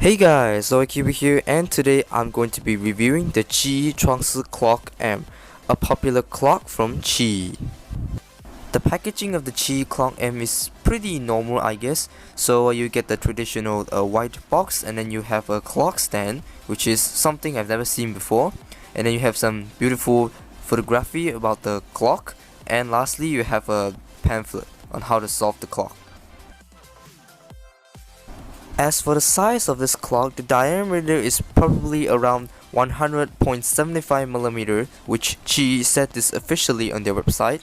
Hey guys, QiYi here, and today I'm going to be reviewing the QiYi ChuangShi Clock M, a popular clock from QiYi. The packaging of the QiYi Clock M is pretty normal, I guess. So you get the traditional white box, and then you have a clock stand, which is something I've never seen before. And then you have some beautiful photography about the clock, and lastly you have a pamphlet on how to solve the clock. As for the size of this clock, the diameter is probably around 100.75mm, which QiYi said this officially on their website.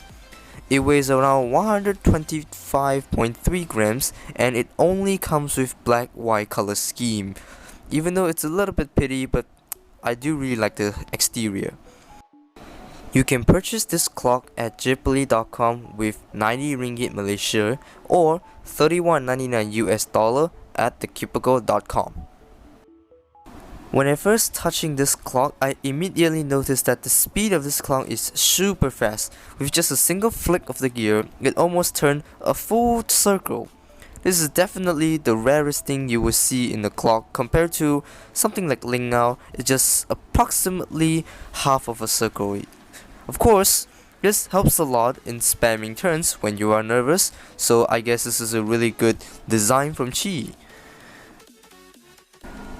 It weighs around 125.3 grams, and it only comes with black-white color scheme. Even though it's a little bit pretty, but I do really like the exterior. You can purchase this clock at JPearly.com with 90 ringgit Malaysia or $31.99 US at thecubicle.com. When I first touching this clock, I immediately noticed that the speed of this clock is super fast. With just a single flick of the gear, it almost turned a full circle. This is definitely the rarest thing you will see in the clock compared to something like Lingao. It's just approximately half of a circle. Of course, this helps a lot in spamming turns when you are nervous, so I guess this is a really good design from QiYi.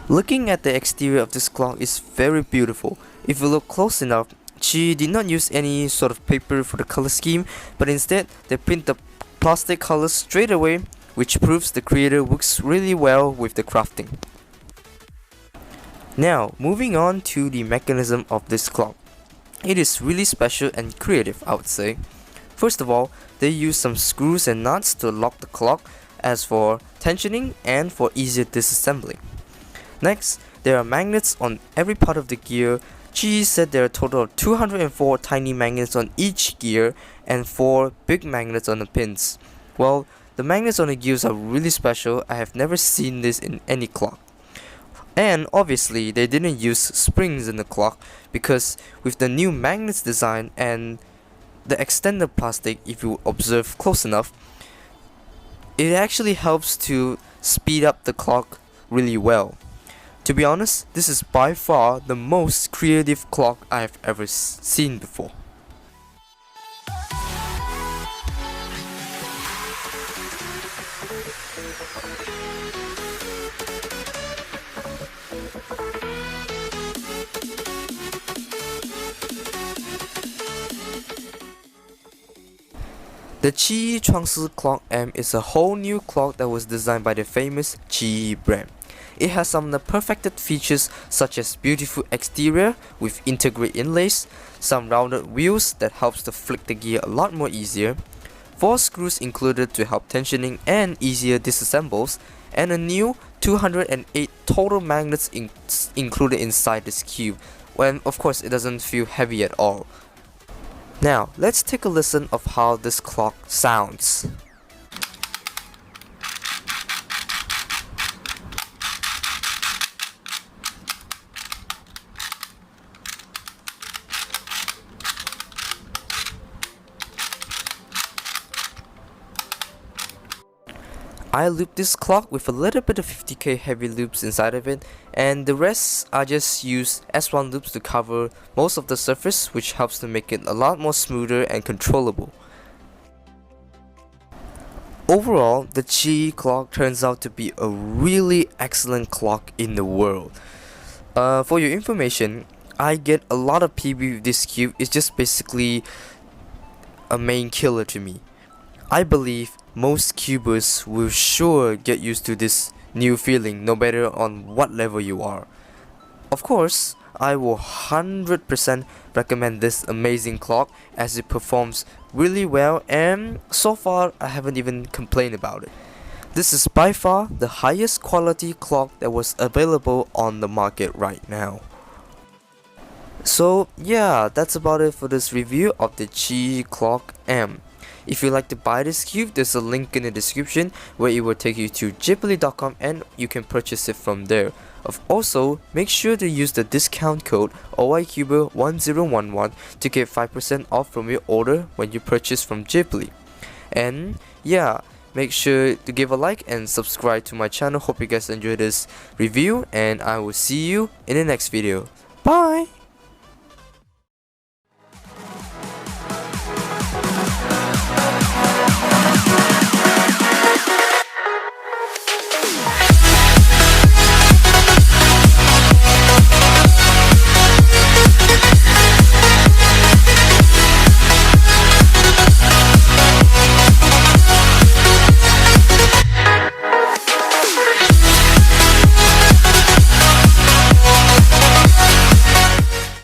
Looking at the exterior of this clock is very beautiful. If you look close enough, QiYi did not use any sort of paper for the color scheme, but instead they print the plastic colors straight away, which proves the creator works really well with the crafting. Now, moving on to the mechanism of this clock. It is really special and creative, I would say. First of all, they use some screws and nuts to lock the clock, as for tensioning and for easier disassembling. Next, there are magnets on every part of the gear. QiYi said there are a total of 204 tiny magnets on each gear and 4 big magnets on the pins. Well, the magnets on the gears are really special. I have never seen this in any clock. And obviously they didn't use springs in the clock, because with the new magnets design and the extended plastic, if you observe close enough, it actually helps to speed up the clock really well. To be honest, this is by far the most creative clock I have ever seen before. The QiYi ChuangShi Clock M is a whole new clock that was designed by the famous QiYi brand. It has some of the perfected features such as beautiful exterior with integrated inlays, some rounded wheels that helps to flick the gear a lot more easier, 4 screws included to help tensioning and easier disassembles, and a new 208 total magnets included inside this cube, when of course it doesn't feel heavy at all. Now, let's take a listen of how this clock sounds. I looped this clock with a little bit of 50k heavy loops inside of it, and the rest I just used S1 loops to cover most of the surface, which helps to make it a lot more smoother and controllable. Overall, the QiYi clock turns out to be a really excellent clock in the world. For your information, I get a lot of PB with this cube. It's just basically a main killer to me. I believe most cubers will sure get used to this new feeling no matter on what level you are. Of course, I will 100% recommend this amazing clock as it performs really well, and so far I haven't even complained about it. This is by far the highest quality clock that was available on the market right now. So yeah, that's about it for this review of the QiYi Clock M. If you'd like to buy this cube, there's a link in the description where it will take you to JPearly.com and you can purchase it from there. Also, make sure to use the discount code OICuber1011 to get 5% off from your order when you purchase from JPearly. And yeah, make sure to give a like and subscribe to my channel. Hope you guys enjoyed this review, and I will see you in the next video. Bye!